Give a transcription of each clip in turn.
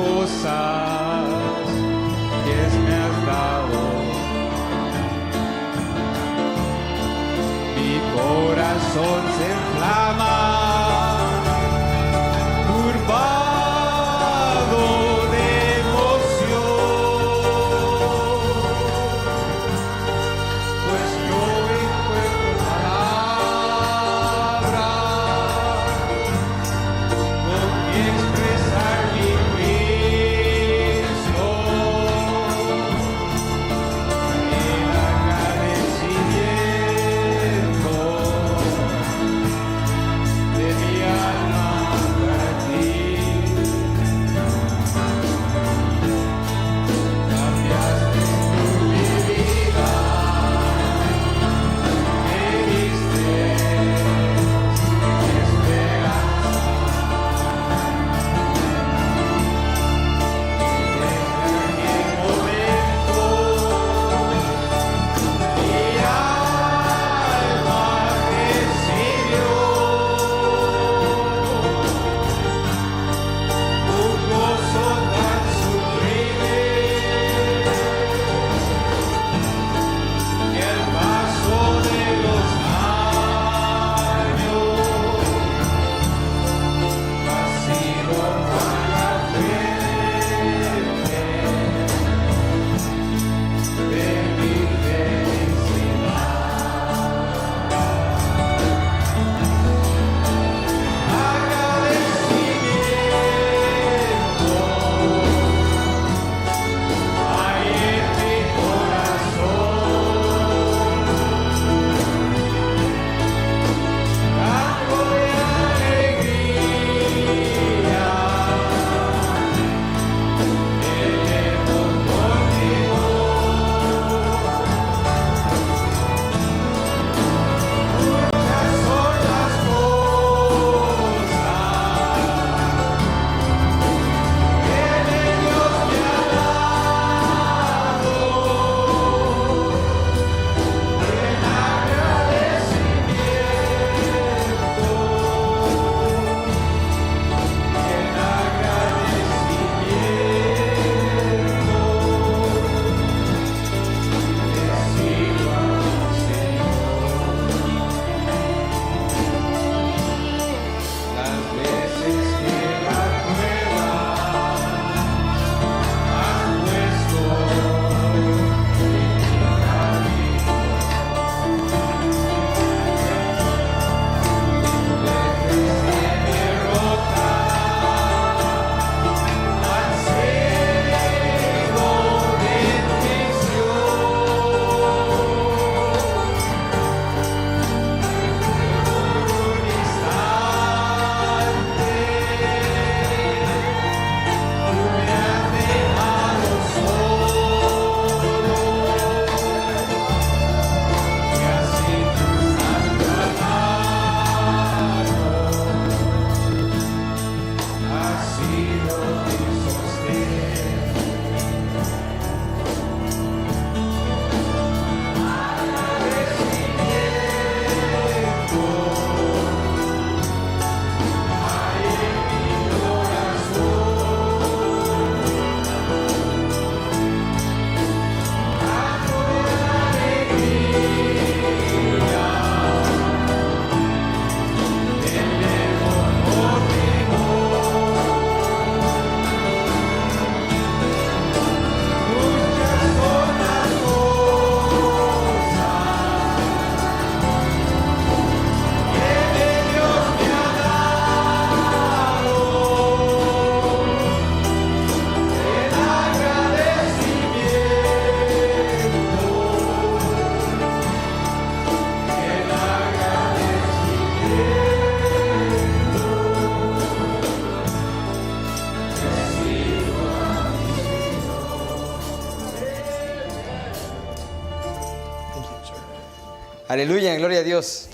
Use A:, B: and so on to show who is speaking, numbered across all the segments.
A: cosas que me has dado. Mi corazón se inflama, turbado de emoción, pues yo encuentro palabras con que expresar mi Cristo, el agradecimiento de mi alma para ti. Cambiaste mi vida, me diste esperanza. Desde aquel momento mi alma recibió un gozo tan sublime que al paso de los años ha sido para fuente de mi felicidad. Agradecimiento hay en mi corazón, canto de alegría, elevo por mi voz. Muchas son las cosas que Dios me ha dado, en las veces que la prueba has puesto en mi camino, desde mi derrota al cielo de bendición. Por un instante tú me has dejado solo, y así tu santa mano ha sido mi sostén. Hay en mi corazón canto de alegría, elevo por mi voz. Muchas son las cosas que Dios me ha dado, en agradecimiento,
B: Aleluya, gloria a Dios.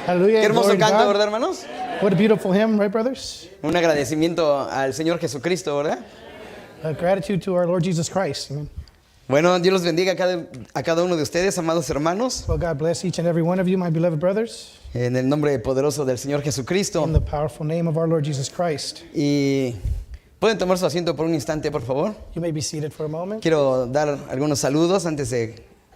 C: Hallelujah.
B: Qué hermoso
C: Glory to
B: canto,
C: God.
B: ¿verdad, hermanos?
C: What a beautiful hymn, right, brothers?
B: Un agradecimiento al Señor Jesucristo, ¿verdad?
C: Gratitude to our Lord Jesus Christ. Amen.
B: Bueno, Dios los bendiga a cada uno de ustedes, amados hermanos,
C: Well, God bless each and every one of you, my beloved brothers,
B: en el nombre poderoso del Señor Jesucristo.
C: in the powerful name of our Lord Jesus Christ.
B: Y ¿Pueden tomar su asiento por un instante, por favor?
C: You may be seated for a moment.
B: Quiero dar algunos saludos antes de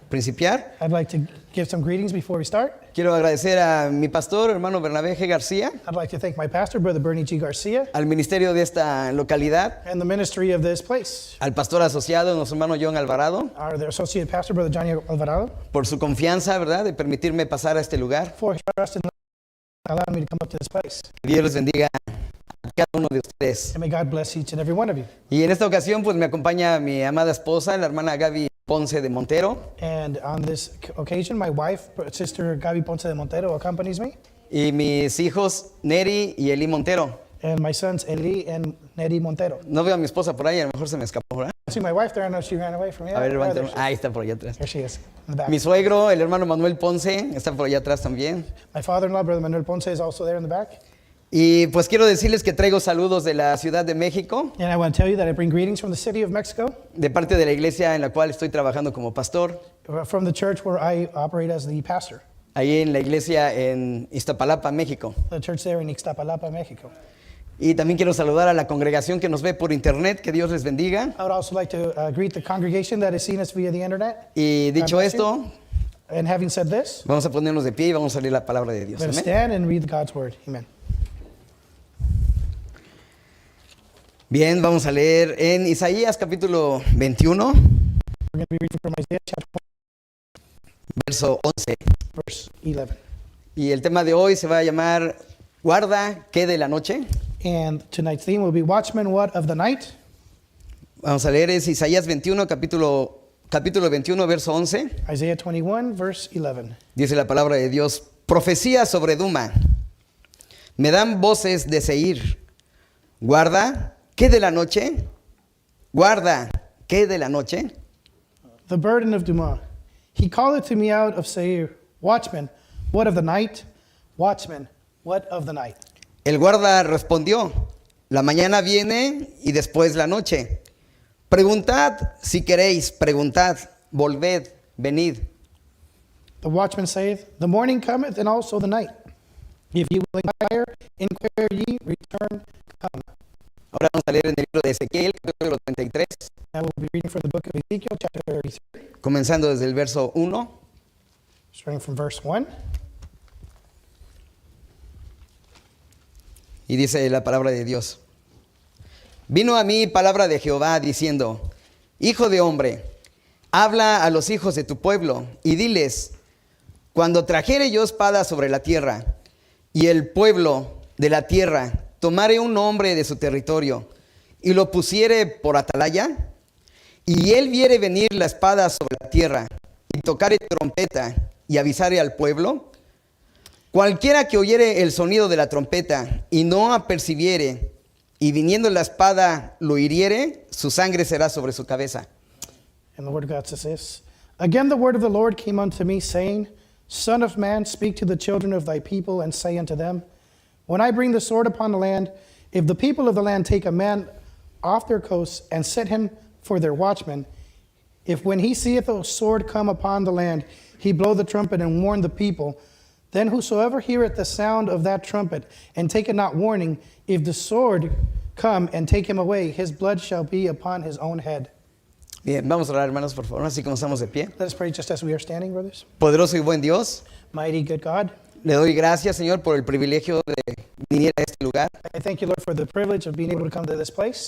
B: principiar.
C: I'd like to give some greetings before we start.
B: Quiero agradecer a mi pastor, hermano Bernabé G. García,
C: I'd like to thank my pastor, Brother Bernie G. Garcia,
B: al ministerio de esta localidad,
C: and the ministry of this place.
B: al pastor asociado, nuestro hermano John Alvarado,
C: Our associate pastor, Brother Johnny Alvarado,
B: por su confianza, ¿verdad?, de permitirme pasar a este lugar.
C: for his trust in allowing me to come up to this place.
B: Que Dios les bendiga a cada uno de ustedes.
C: And may God bless each and every one of you.
B: Y en esta ocasión, pues me acompaña mi amada esposa, la hermana Gaby Ponce de Montero,
C: And on this occasion, my wife, Sister Gaby Ponce de Montero, accompanies me,
B: y mis hijos Neri y Eli Montero.
C: and my sons Eli and Neri Montero.
B: No veo a mi esposa por ahí, a lo mejor se me escapó, ¿verdad?
C: I see my wife there. I know she ran away from me.
B: A ver,
C: There
B: levántame.
C: she-
B: Ahí está por allá atrás.
C: There she is, in the back.
B: Mi suegro, el hermano Manuel Ponce, está por allá atrás también.
C: My father-in-law, Brother Manuel Ponce, is also there in the back.
B: Y pues quiero decirles que traigo saludos de la Ciudad de México,
C: And I want to tell you that I bring greetings from the city of Mexico,
B: de parte de la iglesia en la cual estoy trabajando como pastor,
C: from the church where I operate as the pastor,
B: ahí en la iglesia en Iztapalapa, México.
C: the church there in Ixtapalapa, Mexico.
B: Y también quiero saludar a la congregación que nos ve por internet, que Dios les bendiga.
C: I would also like to greet the congregation that has seen us via the internet.
B: Y dicho
C: God bless
B: esto,
C: And having said this,
B: vamos a ponernos de pie y vamos a leer la palabra de Dios.
C: let us
B: Amén.
C: stand and read God's word. Amen.
B: Bien, vamos a leer en Isaías capítulo 21,
C: We're going to be reading from Isaiah chapter 1,
B: verso 11.
C: verse 11.
B: Y el tema de hoy se va a llamar Guarda, ¿qué de la noche?
C: And tonight's theme will be Watchmen, What of the Night?
B: Vamos a leer es Isaías 21, capítulo 21, verso 11.
C: Isaiah 21, verse 11.
B: Dice la palabra de Dios, profecía sobre Duma. Me dan voces de Seir. Guarda, ¿qué de la noche? Guarda, ¿qué de la noche?
C: The burden of Dumah. He calleth to me out of Seir, Watchman, what of the night? Watchman, what of the night?
B: El guarda respondió, la mañana viene y después la noche. Preguntad si queréis, preguntad, volved, venid.
C: The watchman saith, the morning cometh and also the night. If ye will inquire, inquire ye, return, come.
B: Ahora vamos a leer en el libro de Ezequiel, capítulo 33,
C: I will be reading from the book of Ezekiel, chapter 33,
B: comenzando desde el verso 1.
C: starting from verse 1.
B: Y dice la palabra de Dios. Vino a mí palabra de Jehová diciendo, Hijo de hombre, habla a los hijos de tu pueblo y diles, cuando trajere yo espada sobre la tierra, y el pueblo de la tierra tomare un hombre de su territorio, y lo pusiere por atalaya, y él viere venir la espada sobre la tierra, y tocare trompeta, y avisare al pueblo, cualquiera que oyere el sonido de la trompeta, y no apercibiere, y viniendo la espada lo hiriere, su sangre será sobre su cabeza.
C: And the word of God says this, Again the word of the Lord came unto me, saying, Son of man, speak to the children of thy people, and say unto them, When I bring the sword upon the land, if the people of the land take a man off their coasts, and set him for their watchman, if when he seeth the sword come upon the land, he blow the trumpet and warn the people, then whosoever heareth the sound of that trumpet, and taketh not warning, if the sword come and take him away, his blood shall be upon his own head.
B: Bien, vamos a orar, hermanos, por favor, así como estamos de pie.
C: Let us pray just as we are standing, brothers.
B: Poderoso y buen Dios,
C: Mighty good God,
B: le doy gracias, Señor, por el privilegio de venir a este lugar.
C: I thank you, Lord, for the privilege of being able to come to this place.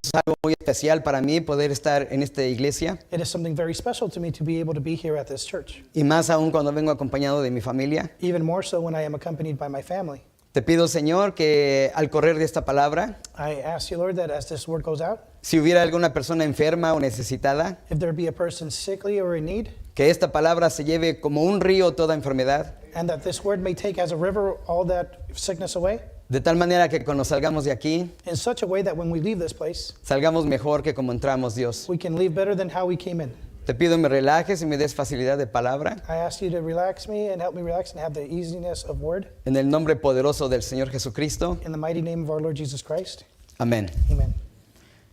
B: Es algo muy especial para mí poder estar en esta iglesia,
C: It is something very special to me to be able to be here at this church,
B: y más aún cuando vengo acompañado de mi familia.
C: even more so when I am accompanied by my family.
B: Te pido, Señor, que al correr de esta palabra,
C: I ask you, Lord, that as this word goes out,
B: si hubiera alguna persona enferma o necesitada,
C: if there be a person sickly or in need,
B: que esta palabra se lleve como un río toda enfermedad,
C: and that this word may take as a river all that sickness away,
B: de tal manera que cuando salgamos de aquí,
C: in such a way that when we leave this place,
B: salgamos mejor que como entramos, Dios.
C: we can leave better than how we came in.
B: Te pido me relajes y me des facilidad de palabra,
C: I ask you to relax me and help me relax and have the easiness of word.
B: en el nombre poderoso del Señor Jesucristo.
C: In the mighty name of our Lord Jesus Christ.
B: Amén.
C: Amen.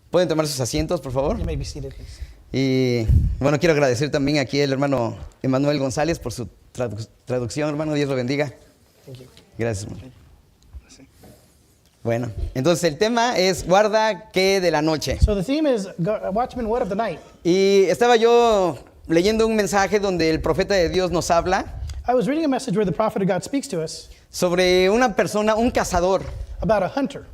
B: ¿Pueden tomar sus asientos, por favor?
C: You may be seated, please.
B: Y bueno, quiero agradecer también aquí al hermano Emanuel González por su traducción, hermano. Dios lo bendiga.
C: Thank you.
B: Gracias, hermano. Bueno, entonces el tema es guarda que de la noche.
C: So the theme is watchman, what of the night?
B: Y estaba yo leyendo un mensaje donde el profeta de Dios nos habla
C: I was reading a message where the prophet of God speaks to us
B: sobre una persona, un cazador,
C: about a hunter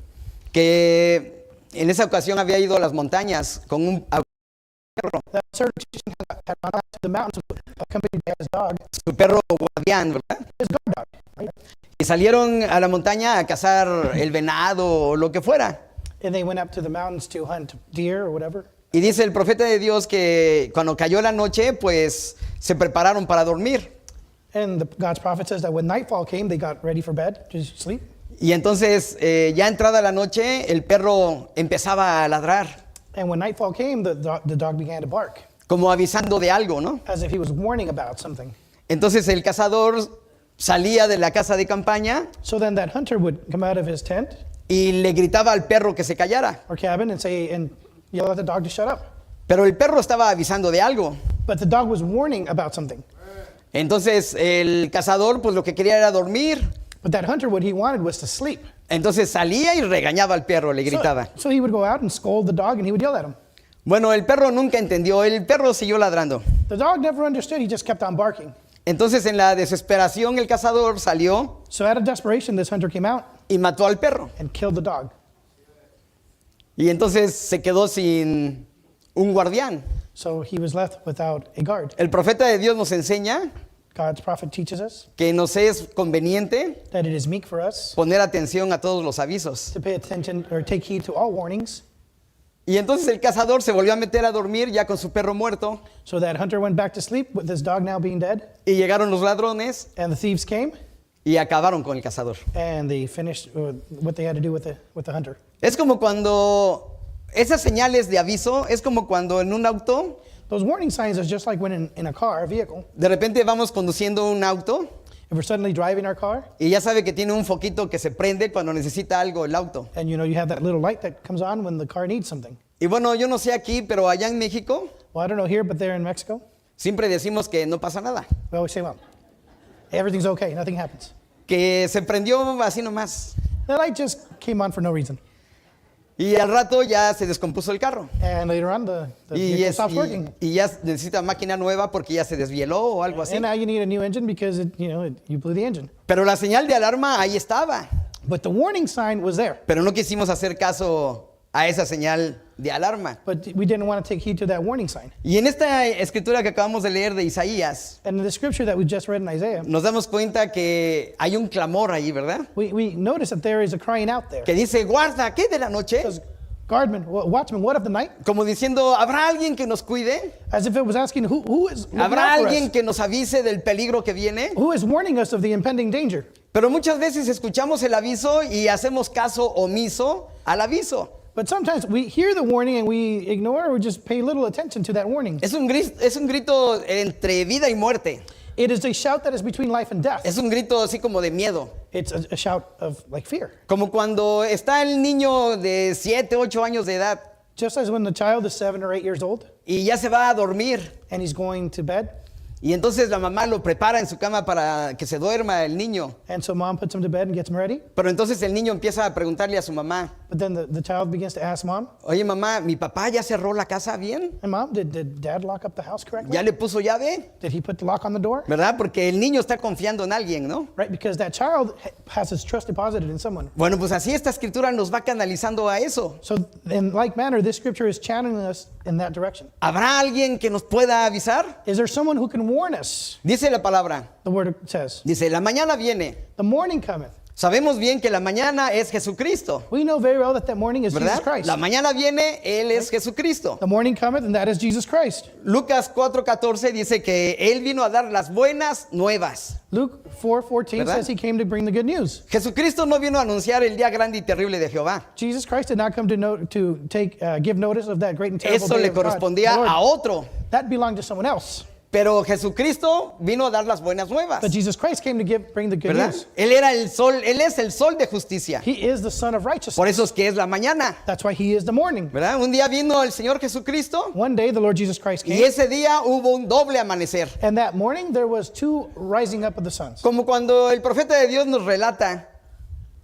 B: que en esa ocasión había ido a las montañas con un
C: that certain had gone out to the mountains accompanied by his dog,
B: su perro guardián, ¿verdad?
C: his guard dog. Right?
B: Y salieron a la montaña a cazar el venado o lo que fuera.
C: And they went up to the mountains to hunt deer or whatever.
B: Y dice el profeta de Dios que cuando cayó la noche, pues se prepararon para dormir.
C: And God's prophet says that when nightfall came, they got ready for bed to sleep.
B: Y entonces, ya entrada la noche, el perro empezaba a ladrar,
C: And when nightfall came, the dog began to bark,
B: como avisando de algo, ¿no?
C: as if he was warning about something.
B: Entonces el cazador salía de la casa de campaña
C: So then that hunter would come out of his tent
B: y le gritaba al perro que se callara.
C: or cabin and yell at the dog to shut up.
B: Pero el perro estaba avisando de algo.
C: But the dog was warning about something.
B: Entonces el cazador, pues lo que quería era dormir.
C: But that hunter, what he wanted was to sleep.
B: Entonces salía y regañaba al perro, le gritaba.
C: So he would go out and scold the dog and he would yell at him.
B: Bueno, el perro nunca entendió, el perro siguió ladrando.
C: The dog never understood, he just kept on barking.
B: Entonces en la desesperación el cazador salió
C: So out of desperation, this hunter came out
B: y mató al perro.
C: and killed the dog.
B: Y entonces se quedó sin un guardián.
C: So he was left without a guard.
B: El profeta de Dios nos enseña
C: God's prophet teaches us
B: que nos es conveniente
C: that it is meek for us
B: poner atención a todos los avisos.
C: to pay attention or take heed to all warnings.
B: Y entonces el cazador se volvió a meter a dormir ya con su perro muerto
C: So that hunter went back to sleep with his dog now being dead.
B: y llegaron los ladrones
C: And the thieves came
B: y acabaron con el cazador.
C: and they finished what they had to do with the hunter.
B: Es como cuando esas señales de aviso, es como cuando en un auto,
C: Those warning signs are just like when in a car, a vehicle,
B: de repente vamos conduciendo un auto
C: if we're suddenly driving our car
B: y ya sabe que tiene un foquito que se prende cuando necesita algo el auto.
C: and you have that little light that comes on when the car needs something.
B: Y bueno, yo no sé aquí, pero allá en México
C: Well, I don't know here, but there in Mexico,
B: siempre decimos que no pasa nada,
C: we always say, well, everything's okay, nothing happens.
B: que se prendió así nomás.
C: The light just came on for no reason.
B: Y al rato ya se descompuso el carro.
C: And later on, the
B: Y,
C: vehicle stops working.
B: y ya necesita máquina nueva porque ya se desvieló o algo así.
C: And now you need a new engine because you blew the engine.
B: Pero la señal de alarma ahí estaba.
C: But the warning sign was there.
B: Pero no quisimos hacer caso a esa señal de alarma.
C: But we didn't want to take heed to that warning sign.
B: Y en esta escritura que acabamos de leer de Isaías,
C: And in the scripture that we just read in Isaiah,
B: nos damos cuenta que hay un clamor ahí, ¿verdad?
C: we notice that there is a crying out there.
B: Que dice, guarda, ¿qué de la noche?
C: Says, guardman, watchman, what of the night?
B: Como diciendo, ¿habrá alguien que nos cuide?
C: As if it was asking, who is looking
B: ¿Habrá
C: out for
B: alguien
C: us?
B: que nos avise del peligro que viene?
C: Who is warning us of the impending danger?
B: Pero muchas veces escuchamos el aviso y hacemos caso omiso al aviso.
C: But sometimes we hear the warning and we ignore or just pay little attention to that warning.
B: Es un grito entre vida y muerte.
C: It is a shout that is between life and death.
B: Es un grito así como de miedo.
C: It's a shout of like fear.
B: Como cuando está el niño de 7, 8 años de edad
C: Just as when the child is 7 or 8 years old
B: y ya se va a dormir.
C: and he's going to bed,
B: Y entonces la mamá lo prepara en su cama para que se duerma el niño.
C: and so mom puts him to bed and gets him ready.
B: Pero entonces el niño empieza a preguntarle a su mamá,
C: But then the child begins to ask mom,
B: oye mamá, ¿mi papá ya cerró la casa bien?
C: "And mom, did dad lock up the house correctly?
B: ¿Ya le puso llave?
C: Did he put the lock on the door?"
B: ¿Verdad? Porque el niño está confiando en alguien, ¿no?
C: Right, because that child has his trust deposited in someone.
B: Bueno, pues así esta escritura nos va canalizando a eso.
C: So in like manner, this scripture is channeling us in that direction.
B: ¿Habrá alguien que nos pueda avisar?
C: Is there someone who can warn us?
B: Dice la palabra,
C: The word says,
B: dice, la mañana viene.
C: "The morning cometh."
B: Sabemos bien que la mañana es Jesucristo,
C: We know very well that morning is Jesus
B: ¿verdad?
C: Christ.
B: La mañana viene, Él es Jesucristo.
C: The morning cometh, and that is Jesus Christ.
B: Lucas 4:14 dice que Él vino a dar las buenas nuevas.
C: Luke 4:14
B: ¿Verdad?
C: says he came to bring the good news.
B: Jesucristo no vino a anunciar el día grande y terrible de Jehová.
C: Jesus Christ did not come to give notice of that great and terrible
B: Eso
C: day
B: le
C: of God,
B: correspondía
C: the Lord.
B: a otro.
C: That belonged to someone else.
B: Pero Jesucristo vino a dar las buenas nuevas,
C: But Jesus Christ came to bring the good
B: ¿verdad?
C: news.
B: Él era el sol, Él es el sol de justicia.
C: He is the Son of righteousness.
B: Por eso es que es la mañana,
C: That's why he is the morning.
B: ¿verdad? Un día vino el Señor Jesucristo
C: One day the Lord Jesus Christ
B: y
C: came,
B: ese día hubo un doble amanecer.
C: and that morning there was 2 rising up of the suns.
B: Como cuando el profeta de Dios nos relata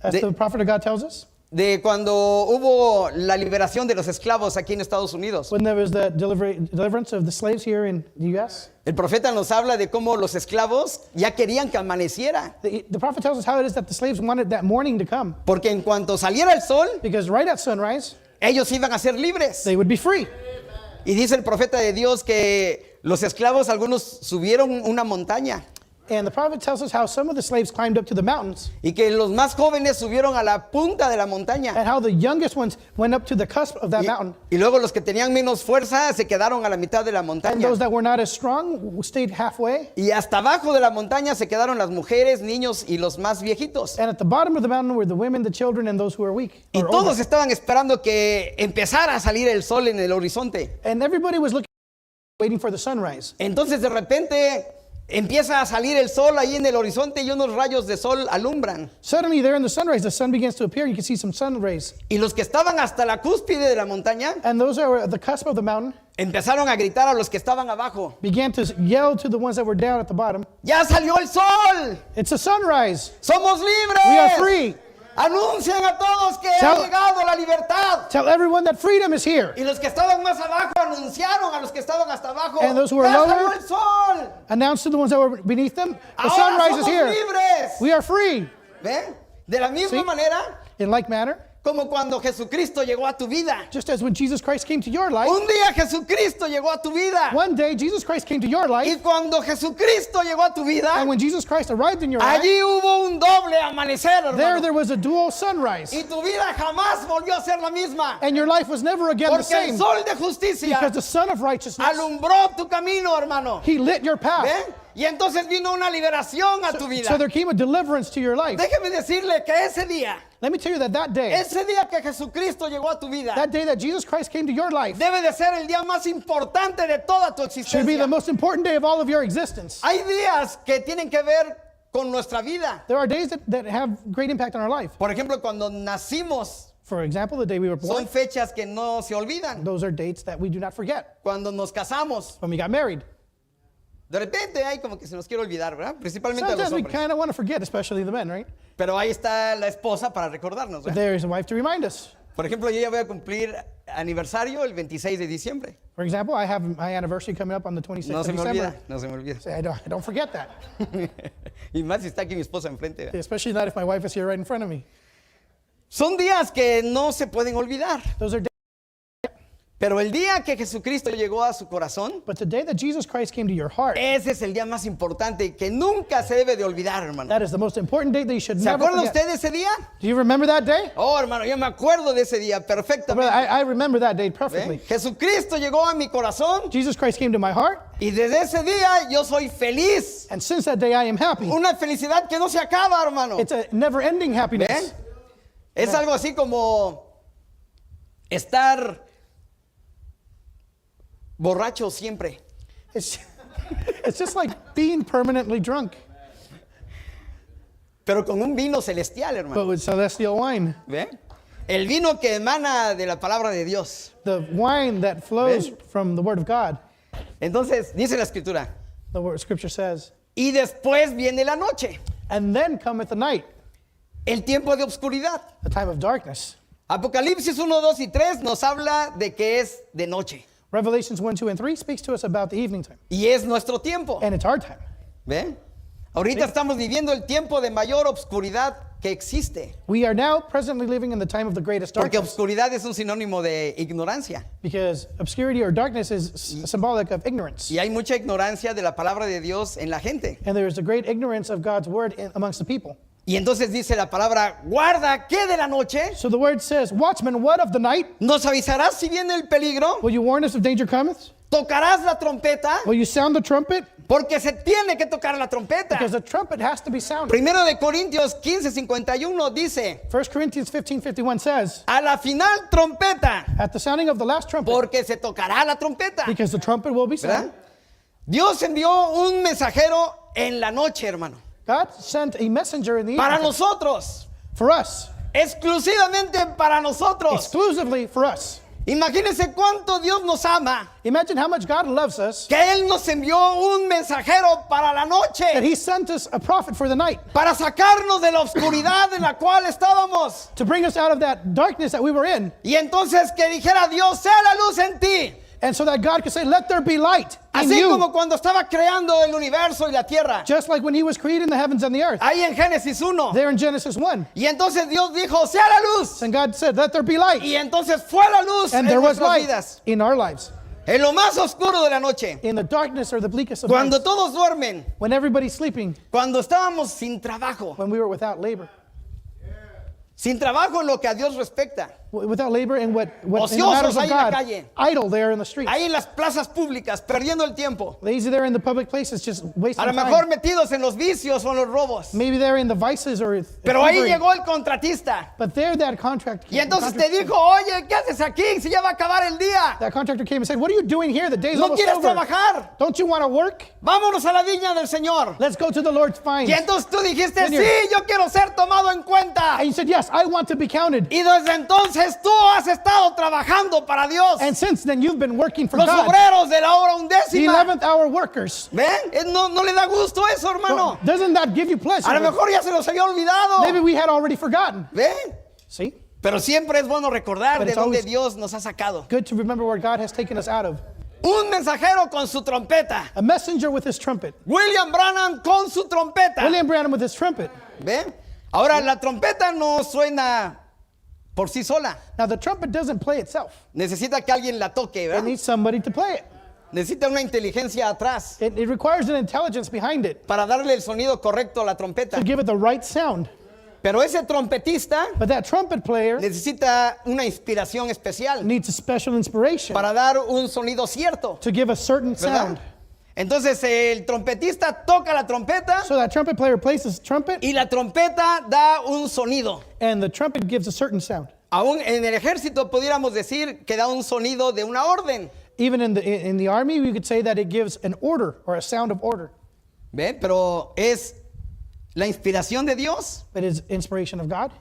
C: As
B: De-
C: the prophet of God tells us,
B: de cuando hubo la liberación de los esclavos aquí en Estados Unidos.
C: When there was the deliverance of the slaves here in the U.S.,
B: El profeta nos habla de cómo los esclavos ya querían que amaneciera,
C: the prophet tells us how it is that the slaves wanted that morning to come.
B: porque en cuanto saliera el sol,
C: Because right at sunrise,
B: ellos iban a ser libres.
C: they would be free.
B: Y dice el profeta de Dios que los esclavos, algunos subieron una montaña
C: And the prophet tells us how some of the slaves climbed up to the mountains
B: y que los más jóvenes subieron a la punta de la montaña.
C: and how the youngest ones went up to the cusp of that mountain.
B: Y luego los que tenían menos fuerza se quedaron a la mitad de la
C: And
B: montaña.
C: those that were not as strong stayed halfway.
B: Y hasta abajo de la montaña se quedaron las mujeres, niños y los más viejitos.
C: And at the bottom of the mountain were the women, the children, and those who were weak.
B: Y
C: or
B: todos
C: older.
B: estaban esperando que empezara a salir el sol en el horizonte.
C: And everybody was looking, waiting for the sunrise.
B: Entonces de repente empieza a salir el sol ahí en el horizonte y unos rayos de sol alumbran.
C: Suddenly, there in the sunrise, the sun begins to appear. You can see some sun rays.
B: Y los que estaban hasta la cúspide de la montaña
C: And those that were at the cusp of the mountain
B: empezaron a gritar a los que estaban abajo.
C: began to yell to the ones that were down at the bottom,
B: ¡Ya salió el sol!
C: "It's a sunrise!
B: ¡Somos libres!
C: We are free!
B: Anuncian a todos que ha
C: Tell-
B: llegado la libertad.
C: Tell everyone that freedom is here."
B: Y los que estaban más abajo anunciaron a los que estaban hasta abajo.
C: And those who were
B: ¡Ya
C: lower-
B: salió el sol!
C: Announced to the ones that were beneath them, "The
B: ¡Ahora
C: sunrise is
B: somos
C: here!
B: libres!
C: We are free!"
B: ¿Ven? De la misma
C: Sí.
B: manera
C: In like manner,
B: como cuando Jesucristo llegó a tu vida.
C: just as when Jesus Christ came to your life,
B: Un día Jesucristo llegó a tu vida.
C: one day Jesus Christ came to your
B: Y
C: life,
B: cuando Jesucristo llegó a tu vida,
C: and when Jesus Christ arrived in your life,
B: allí hubo un doble amanecer, hermano.
C: there was a dual sunrise.
B: Y tu vida jamás volvió a ser la misma.
C: And your life was never again the
B: Porque el
C: same.
B: sol de justicia
C: Because the Son of Righteousness,
B: alumbró tu camino, hermano.
C: He lit your path.
B: ¿Ven? Y entonces vino una liberación a tu vida.
C: So there came a deliverance to your life.
B: Déjeme decirle que ese día,
C: Let me tell you that day,
B: ese día que Jesucristo llegó a tu vida,
C: that day that Jesus Christ came to your life,
B: debe de ser el día más importante de toda tu
C: should be the
B: existencia.
C: most important day of all of your existence.
B: Hay días que tienen que ver con nuestra vida.
C: There are days that have great impact on our life.
B: Por ejemplo, cuando nacimos,
C: For example, the day we were born,
B: son fechas que no se olvidan.
C: those are dates that we do not forget.
B: Cuando nos casamos,
C: When we got married,
B: de repente hay como que se nos quiere olvidar, ¿verdad? Principalmente a los
C: sometimes we
B: hombres.
C: kind of want to forget, especially the men, right?
B: Pero ahí está la esposa para recordarnos,
C: But
B: ¿verdad?
C: there is a wife to remind us.
B: Por ejemplo, yo ya voy a cumplir aniversario el 26 de diciembre.
C: For example, I have my anniversary coming up on the 26th
B: No
C: of
B: se me
C: December.
B: olvida, no se me olvida.
C: Say, I don't forget that,
B: Y más si está aquí mi esposa enfrente. ¿verdad?
C: especially not if my wife is here right in front of me.
B: Son días que no se pueden olvidar.
C: Those are days.
B: Pero el día que Jesucristo llegó a su corazón,
C: But the day that Jesus Christ came to your heart,
B: ese es el día más importante que nunca se debe de olvidar, hermano.
C: that is the most important day that you should
B: ¿Se
C: never
B: acuerda
C: forget.
B: usted de ese día?
C: Do you remember that day?
B: Oh, hermano, yo me acuerdo de ese día
C: Brother,
B: perfectamente.
C: I remember that day perfectly.
B: ¿Ven? Jesucristo llegó a mi corazón
C: Jesus Christ came to my heart,
B: y desde ese día yo soy feliz.
C: and since that day I am happy.
B: Una felicidad que no se acaba, hermano.
C: It's a never-ending happiness.
B: ¿Ven? Es algo así como estar borracho siempre.
C: It's, it's just like being permanently drunk,
B: Pero con un vino celestial, hermano.
C: but with celestial wine.
B: ¿Ven? El vino que emana de la palabra de Dios.
C: The wine that flows
B: Ven.
C: from the Word of God.
B: Entonces, dice la escritura,
C: The word Scripture says,
B: y después viene la noche,
C: and then cometh the night,
B: el tiempo de oscuridad.
C: the time of darkness.
B: Apocalipsis 1, 2 y 3 nos habla de que es de noche.
C: Revelations 1, 2, and 3 speaks to us about the evening time,
B: Y es nuestro tiempo.
C: and it's our time.
B: ¿Ven? Ahorita estamos viviendo el tiempo de mayor obscuridad que existe.
C: We are now presently living in the time of the greatest
B: Porque
C: darkness,
B: obscuridad es un sinónimo de ignorancia.
C: because obscurity or darkness is symbolic of ignorance.
B: Y hay mucha ignorancia de la palabra de Dios en la gente.
C: And there is a great ignorance of God's word amongst the people.
B: Y entonces dice la palabra, guarda que de la noche,
C: So the word says, Watchman, what of the night?
B: nos avisarás si viene el peligro,
C: Will you warn us if danger cometh?
B: tocarás la trompeta,
C: Will you sound the trumpet?
B: porque se tiene que tocar la trompeta.
C: Because the trumpet has to be sounded.
B: Primero de Corintios 15:51 dice,
C: 1 Corinthians 15:51 says,
B: a la final trompeta,
C: at the sounding of the last trumpet,
B: porque se tocará la trompeta.
C: because the trumpet will be
B: ¿Verdad?
C: sounded,
B: Dios envió un mensajero en la noche, hermano,
C: God sent a messenger in the
B: para
C: evening
B: nosotros,
C: for us,
B: exclusivamente para nosotros.
C: exclusively for us.
B: Imagínense cuánto Dios nos ama,
C: Imagine how much God loves us,
B: que Él nos envió un mensajero para la
C: that
B: noche,
C: He sent us a prophet for the night
B: para sacarnos de la oscuridad en la cual estábamos.
C: to bring us out of that darkness that we were in.
B: Y entonces que dijera Dios, sea la luz en ti.
C: And so that God could say, let there be light in
B: Así
C: you.
B: como cuando estaba creando el universo y la tierra.
C: Just like when He was creating the heavens and the earth.
B: Ahí en Génesis 1.
C: There in Genesis 1.
B: Y entonces Dios dijo, sea la luz.
C: And God said, let there be light.
B: Y entonces fue la luz
C: And
B: en
C: there was
B: nuestras
C: light
B: vidas.
C: in our lives.
B: En lo más oscuro de la noche.
C: In the darkness or the bleakest of
B: Cuando
C: nights.
B: todos duermen.
C: When everybody's sleeping.
B: Cuando estábamos sin trabajo.
C: When we were without labor.
B: Sin trabajo en lo que a Dios respecta.
C: Without labor and what in the
B: Ociosos
C: matters of
B: ahí en la
C: God.
B: calle.
C: Idle there in the streets.
B: Ahí en las plazas públicas, perdiendo el tiempo.
C: Lazy there in the public places, just wasting
B: A lo
C: time.
B: mejor metidos en los vicios o en los robos.
C: Maybe they're in the vices or
B: Pero ahí
C: thievery.
B: llegó el contratista.
C: But there that contract.
B: Y entonces te dijo, oye, ¿qué haces aquí si ya va a acabar el día?
C: That contractor came and said, what are you doing here? The day's
B: ¿No
C: almost
B: quieres
C: over.
B: trabajar?
C: Don't you want to work?
B: Vámonos a la viña del Señor.
C: Let's go to the Lord's vines.
B: Y entonces tú dijiste,
C: Señor.
B: sí, yo quiero ser tomado en cuenta.
C: And you said, yes, I want to be counted.
B: Y desde entonces tú has estado trabajando para Dios.
C: And since then, you've been working for
B: Los
C: God.
B: obreros de la hora
C: The
B: undécima.
C: 11th hour workers.
B: ¿Ven? No le da gusto eso, hermano.
C: Doesn't that give you pleasure?
B: A lo mejor ya se los había olvidado.
C: Maybe we had already forgotten.
B: ¿Ven?
C: See?
B: Pero siempre es bueno recordar
C: But
B: de
C: it's
B: dónde
C: always-
B: Dios nos ha sacado.
C: Good to remember where God has taken us out of.
B: Un mensajero con su trompeta.
C: A messenger with his trumpet.
B: William Branham con su trompeta.
C: William Branham with his trumpet.
B: ¿Ven? Ahora, la trompeta no suena por sí sola.
C: Now, the trumpet doesn't play itself.
B: Necesita que alguien la toque,
C: It
B: ¿verdad?
C: needs somebody to play it.
B: Necesita una inteligencia atrás
C: It requires an intelligence behind it
B: para darle el sonido correcto a la trompeta.
C: to give it the right sound.
B: Pero ese trompetista
C: But that trumpet player
B: necesita una inspiración especial
C: needs a special inspiration
B: para dar un sonido cierto,
C: to give a certain
B: ¿verdad?
C: sound.
B: Entonces el trompetista toca la trompeta
C: So that trumpet player plays his trumpet,
B: y la trompeta da un sonido.
C: and the trumpet gives a certain sound.
B: Aún en el ejército pudiéramos decir que da un sonido de una orden.
C: Even in the army, we could say that it gives an order or a sound of order.
B: ¿Ven? Pero es la inspiración de Dios,
C: It is inspiration of God,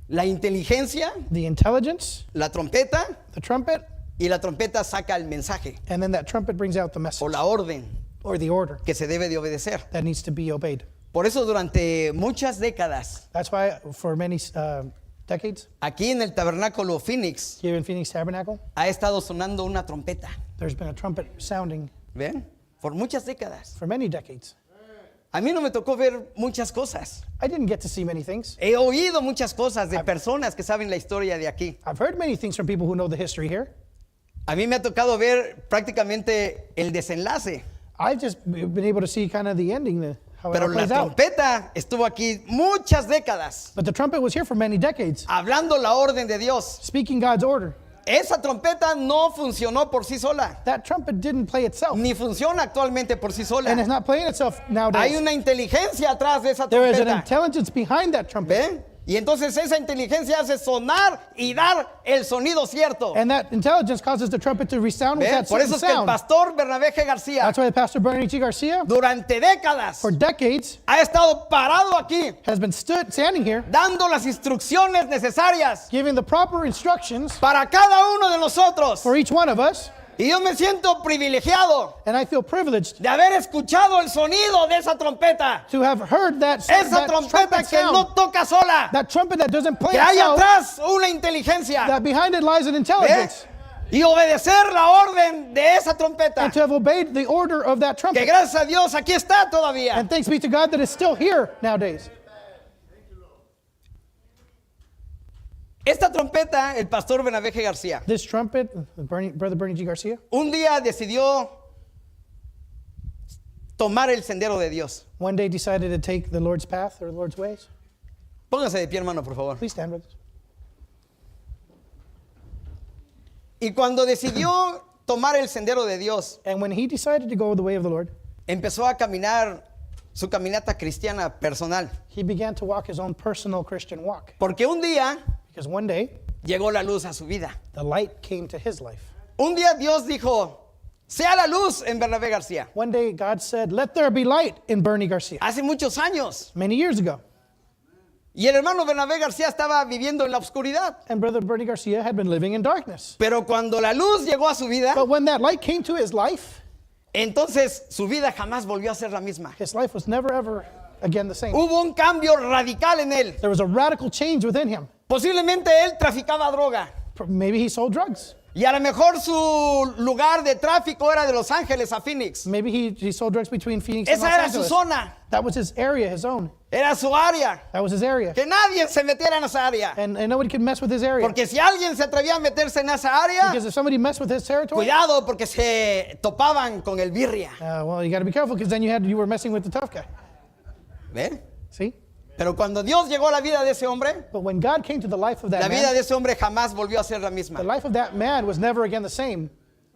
B: la inteligencia,
C: the intelligence,
B: la trompeta,
C: the trumpet,
B: y la trompeta saca el mensaje
C: and then that trumpet brings out the
B: o
C: message
B: la orden
C: or the order
B: que se debe de obedecer.
C: that needs to be obeyed.
B: Por eso durante muchas décadas,
C: That's why for many decades
B: aquí en el tabernáculo Phoenix
C: here in Phoenix Tabernacle,
B: ha estado sonando una trompeta.
C: there's been a trumpet sounding
B: ¿Ven? Por muchas décadas.
C: for many decades.
B: A mí no me tocó ver muchas cosas.
C: I didn't get to see many things.
B: He oído muchas cosas de personas que saben la historia de aquí.
C: I've heard many things from people who know the history here.
B: A mí me ha tocado ver prácticamente el desenlace.
C: I've just been able to see kind of the ending, how it
B: Pero
C: all
B: la
C: plays out.
B: trompeta estuvo aquí muchas décadas
C: But the trumpet was here for many decades,
B: hablando la orden de Dios.
C: speaking God's order.
B: Esa trompeta no funcionó por sí sola,
C: That trumpet didn't play itself,
B: ni funciona actualmente por sí
C: and
B: sola.
C: it's not playing itself
B: Hay
C: nowadays.
B: una inteligencia atrás de esa
C: There is an
B: trompeta.
C: intelligence behind that trumpet,
B: ¿Ven? Y entonces esa inteligencia hace sonar y dar el sonido cierto.
C: and that intelligence causes the trumpet to resound with
B: ¿Ven?
C: that
B: Por
C: certain
B: eso es que el
C: sound.
B: pastor Bernabé G. García
C: That's why Pastor Bernie G. Garcia,
B: durante décadas
C: for decades,
B: ha estado parado aquí
C: has been standing here,
B: dando las instrucciones necesarias
C: giving the proper instructions
B: para cada uno de nosotros.
C: for each one of us,
B: Y yo me siento privilegiado
C: and I feel privileged
B: de haber escuchado el sonido de esa trompeta.
C: to have heard that,
B: Esa
C: that
B: trompeta
C: trumpet
B: que no
C: sound,
B: toca sola,
C: that trumpet that doesn't play
B: que hay
C: itself,
B: atrás una inteligencia.
C: that behind it lies an
B: ¿Ven?
C: intelligence,
B: Y obedecer la orden de esa trompeta.
C: and to have obeyed the order of that
B: Que
C: trumpet.
B: gracias a Dios aquí está todavía.
C: And thanks be to God that it's still here nowadays.
B: Esta trompeta, el pastor Bernabé G. García,
C: This trumpet, Brother Bernie G. Garcia,
B: un día decidió tomar el sendero de Dios.
C: one day decided to take the Lord's path or the Lord's ways.
B: Póngase de pie, hermano, por favor.
C: Please stand with us.
B: Y cuando decidió tomar el sendero de Dios,
C: And when he decided to go the way of the Lord,
B: empezó a caminar su caminata cristiana personal.
C: he began to walk his own personal Christian walk.
B: Porque un día
C: Because one day,
B: llegó la luz a su vida.
C: the light came to his life.
B: Un día Dios dijo, sea la luz en Bernabé García.
C: One day, God said, let there be light in Bernie Garcia.
B: Hace muchos años.
C: Many years ago.
B: Y el hermano Bernabé García estaba viviendo en la oscuridad.
C: And Brother Bernie Garcia had been living in darkness.
B: Pero cuando la luz llegó a su vida,
C: But when that light came to his life,
B: entonces su vida jamás volvió a ser la misma.
C: his life was never ever again the same.
B: Hubo un cambio radical en él.
C: There was a radical change within him.
B: Posiblemente él traficaba droga.
C: Maybe he sold drugs.
B: Y a lo mejor su lugar de tráfico era de Los Ángeles a Phoenix.
C: Maybe he sold drugs between Phoenix and
B: Esa
C: Los
B: era su
C: Angeles.
B: zona,
C: That was his area, his own.
B: era su área.
C: That was his area.
B: Que nadie se metiera en esa área.
C: And nobody could mess with his area.
B: Porque si alguien se atrevía a meterse en esa área,
C: Because if somebody messed with his territory,
B: cuidado porque se topaban con el birria.
C: well, you got to be careful because then you were messing with the tough guy.
B: ¿Ven?
C: See?
B: Pero cuando Dios llegó a la vida de ese hombre,
C: But when God came to the life of that
B: la vida
C: man,
B: de ese hombre jamás volvió a ser la misma.
C: the life of that man was never again the same.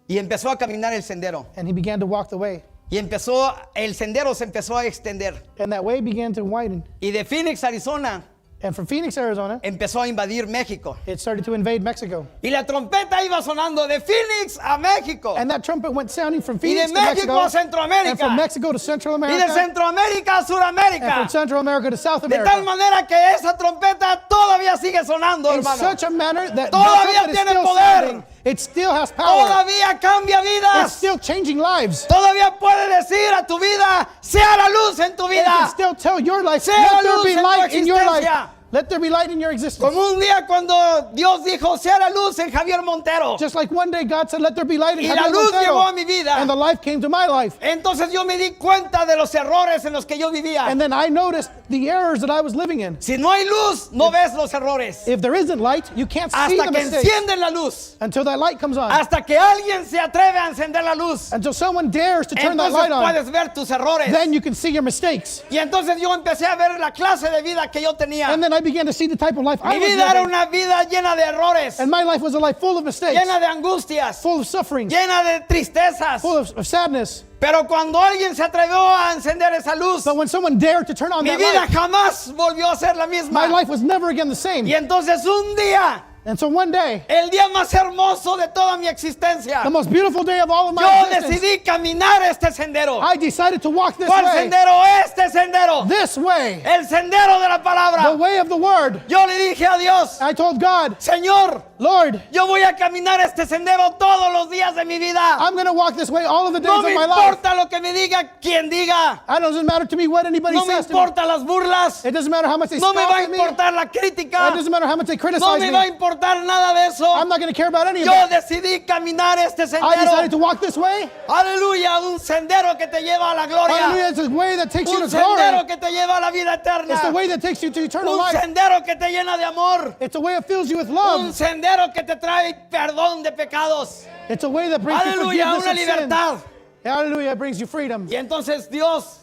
B: Y empezó a caminar el sendero.
C: And he began to walk the way.
B: Y el sendero se empezó a extender.
C: And that way began to widen.
B: Y de Phoenix, Arizona,
C: And from Phoenix, Arizona,
B: empezó a invadir México.
C: it started to invade Mexico.
B: Y la trompeta iba sonando de Phoenix a México.
C: And that trumpet went sounding from
B: Y
C: Phoenix
B: de
C: to
B: México
C: Mexico.
B: a Centroamérica.
C: And from Mexico to Central
B: Y de
C: America.
B: Centroamérica a
C: And from
B: Suramérica.
C: Central America to South
B: De tal
C: America.
B: manera que esa trompeta todavía sigue sonando,
C: In
B: hermano.
C: such a manner that
B: Todavía
C: that trumpet is
B: tiene
C: still
B: poder.
C: sounding. It still has power.
B: Todavía cambia
C: It's
B: vidas.
C: still changing lives.
B: Todavía puede decir a tu vida, sea la luz en tu
C: It can
B: vida.
C: still tell your life,
B: Sea
C: let
B: luz
C: there be
B: en tu
C: light in your life.
B: existencia.
C: Let there be light in your existence.
B: Como un día cuando Dios dijo, sea la luz en Javier Montero.
C: Just like one day God said, let there be light in
B: Y la
C: Javier
B: luz
C: Montero.
B: llegó a mi vida.
C: And the life came to my life.
B: Entonces yo me di cuenta de los errores en los que yo vivía.
C: And then I noticed the errors that I was living in.
B: Si no hay luz, no ves los errores.
C: If there isn't light, you can't see
B: Hasta
C: the
B: que
C: mistakes
B: encienden la luz.
C: until that light comes on.
B: Hasta que alguien se atreve a encender la luz.
C: Until someone dares to turn that
B: Entonces
C: light on.
B: puedes ver tus errores.
C: Then you can see your mistakes.
B: Y entonces yo empecé a ver la clase de vida que yo tenía.
C: And then I began to see the type of life I
B: Mi
C: was
B: vida era
C: living.
B: una vida llena de errores,
C: And my life was a life full of mistakes,
B: llena de angustias,
C: full of suffering,
B: llena de tristezas.
C: full of sadness.
B: Pero cuando alguien se atrevió a encender esa luz,
C: But when someone dared to turn on
B: mi
C: that
B: vida
C: light,
B: jamás volvió a ser la
C: my
B: misma.
C: life was never again the same.
B: Y entonces un día,
C: And so one day,
B: el día más hermoso de toda mi existencia,
C: the most beautiful day of all of my
B: yo
C: existence,
B: decidí caminar este sendero.
C: I decided to walk this
B: ¿Cuál
C: way.
B: sendero? Este sendero.
C: This way.
B: El sendero de la
C: The
B: palabra.
C: way of the word.
B: Yo le dije a Dios,
C: I told God,
B: Señor,
C: Lord,
B: yo voy a caminar este sendero todos los días de mi vida.
C: I'm going to walk this way all of the days
B: No
C: of
B: me
C: my life.
B: importa lo que me diga quien diga.
C: It doesn't matter to me what anybody
B: No me
C: says to me.
B: importa las burlas.
C: It doesn't matter how much they
B: No me va a
C: scoff at me.
B: importar la crítica.
C: It doesn't matter how much they
B: No
C: criticize
B: me va a
C: me.
B: importar nada de eso.
C: I'm not going to care about any of
B: Yo
C: it.
B: decidí caminar este
C: I decided to
B: sendero.
C: walk this way.
B: Aleluya, un sendero que te lleva a la gloria.
C: Hallelujah. It's a way that takes you
B: Un
C: to glory.
B: sendero que te lleva a la vida
C: It's the
B: eterna.
C: way that takes you to eternal
B: Un
C: life.
B: sendero que te llena de amor.
C: It's a way that fills you with
B: Un
C: love.
B: sendero que te trae perdón de pecados.
C: It's a way that brings you
B: Aleluya,
C: forgiveness
B: una
C: of sin.
B: libertad.
C: Hallelujah, it brings you freedom.
B: Y entonces Dios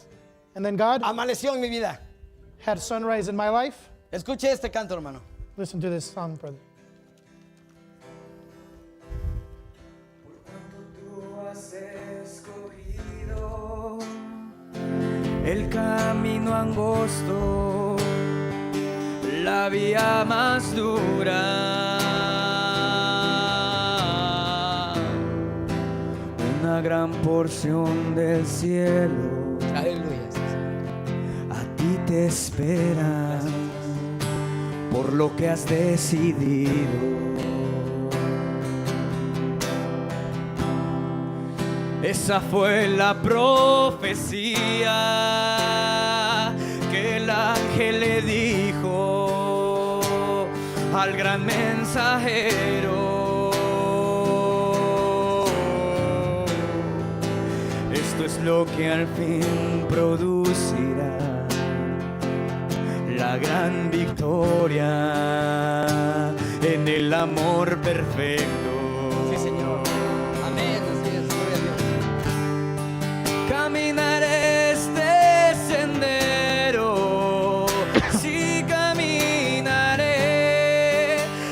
C: And then God
B: amaneció en mi vida.
C: had sunrise in my life.
B: Escuche este canto, hermano.
C: Listen to this song, brother.
A: Tú has escogido el camino angosto, la vía más dura, una gran porción del cielo
B: Aleluya.
A: a ti te espera por lo que has decidido. Esa fue la profecía que el ángel le dijo al gran mensajero. Esto es lo que al fin producirá la gran victoria en el amor perfecto.
B: Sí, Señor. Amén. Así es. Gloria a Dios.
A: Caminaré este sendero, sí caminaré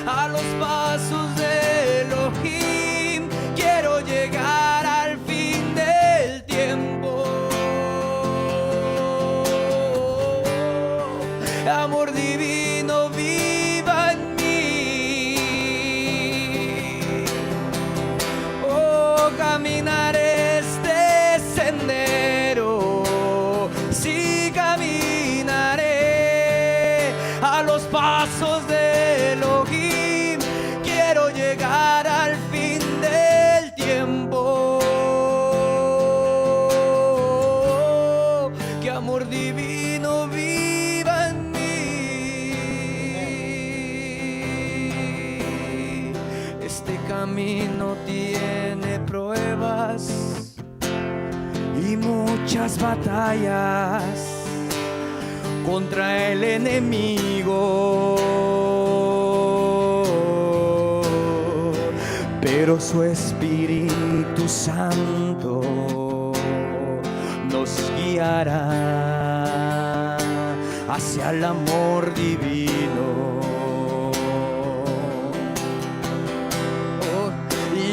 A: a los pasos de Elohim. Quiero llegar al fin del tiempo. Amor divino, viva en mí. Oh, caminaré este sendero, sí caminaré a pasos de Elohim. Quiero llegar al fin del tiempo. Que amor divino viva en mí. Este camino tiene pruebas y muchas batallas contra el enemigo, pero su Espíritu Santo nos guiará hacia el amor divino.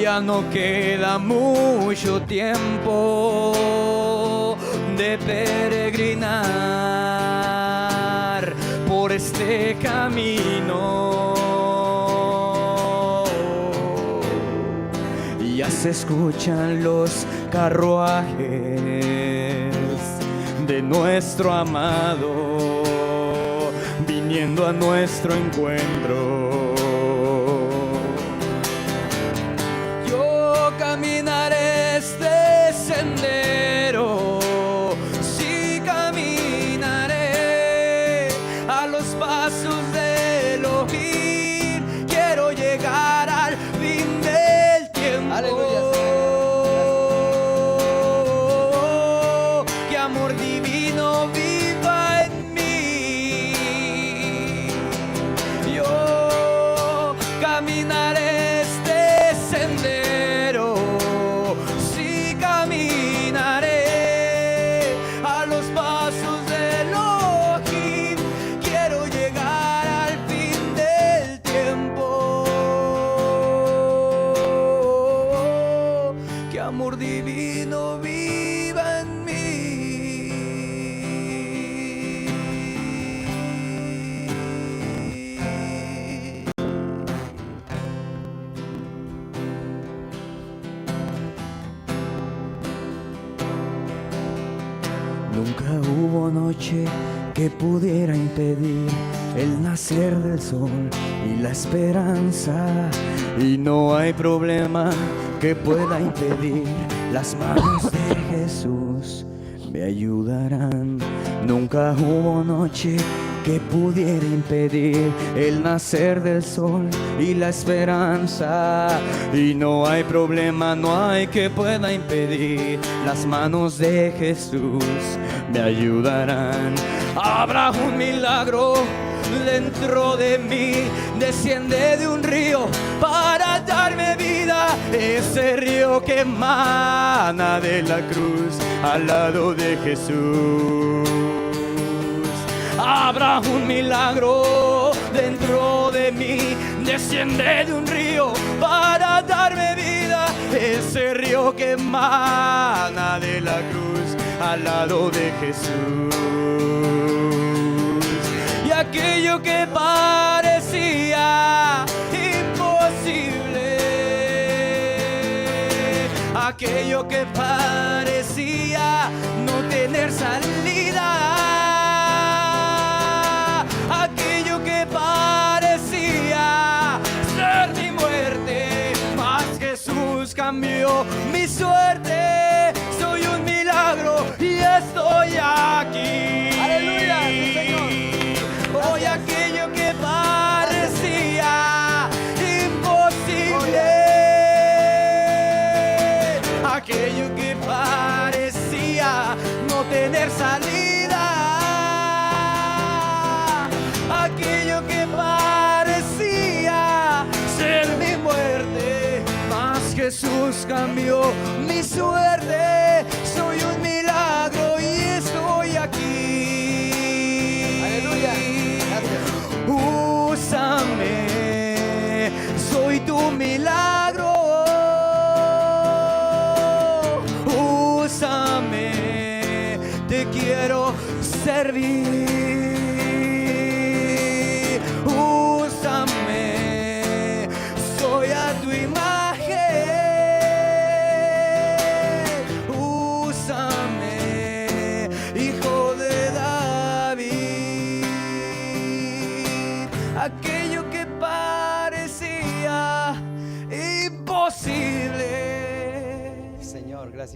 A: Ya no queda mucho tiempo de peregrinar por este camino. Ya se escuchan los carruajes de nuestro amado viniendo a nuestro encuentro. Caminaré este sendero, sí caminaré a los pasos de Elohim. Quiero llegar al fin del tiempo.
B: Aleluya.
A: Que amor divino viva en mí. Yo caminaré este sendero, sí caminaré a los pasos de Elohim. Quiero llegar al fin del tiempo. Que amor divino viva en mí. Nunca hubo noche que pudiera impedir el nacer del sol y la esperanza, y no hay problema que pueda impedir. Las manos de Jesús me ayudarán. Nunca hubo noche que pudiera impedir el nacer del sol y la esperanza, y no hay problema, no hay que pueda impedir. Las manos de Jesús me ayudarán. Habrá un milagro dentro de mí, desciende de un río para darme vida, ese río que emana de la cruz al lado de Jesús. Habrá un milagro dentro de mí, desciende de un río para darme vida, ese río que emana de la cruz al lado de Jesús. Y aquello que parecía imposible, aquello que parecía no tener salida, aquello que parecía ser mi muerte, mas Jesús cambió mi suerte. Soy un milagro y estoy aquí.
B: Aleluya, sí, Señor.
A: Hoy aquello que parecía imposible, aquello que parecía no tener salida, aquello que parecía ser mi muerte, mas Jesús cambió mi suerte. Soy un milagro y estoy aquí.
B: Aleluya. Gracias.
A: Úsame, soy tu milagro. Úsame, te quiero servir. Úsame, soy a tu imagen. Úsame, hijo de David.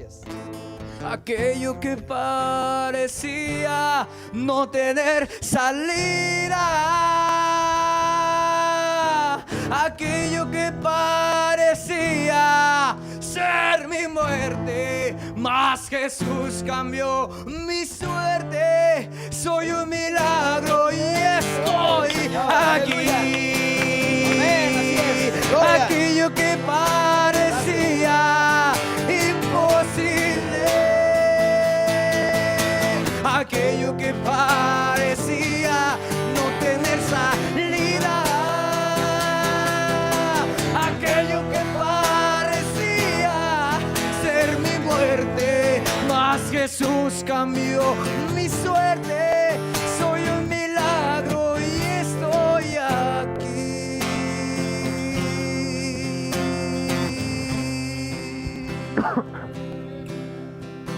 B: Gracias.
A: Aquello que parecía no tener salida, aquello que parecía ser mi muerte, mas Jesús cambió mi suerte. Soy un milagro y estoy aquí. Aquello que parecía imposible, aquello que parecía no tener salida, aquello que parecía ser mi muerte, mas Jesús cambió mi suerte. Soy un milagro y estoy aquí.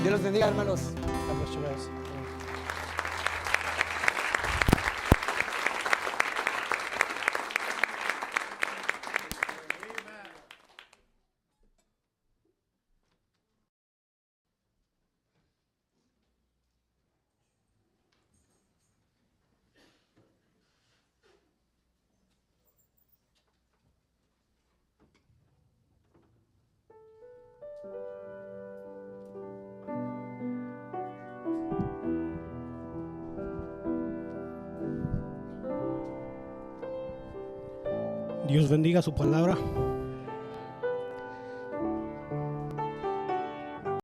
B: Dios los bendiga, hermanos.
C: God bless you guys.
D: Dios bendiga su palabra.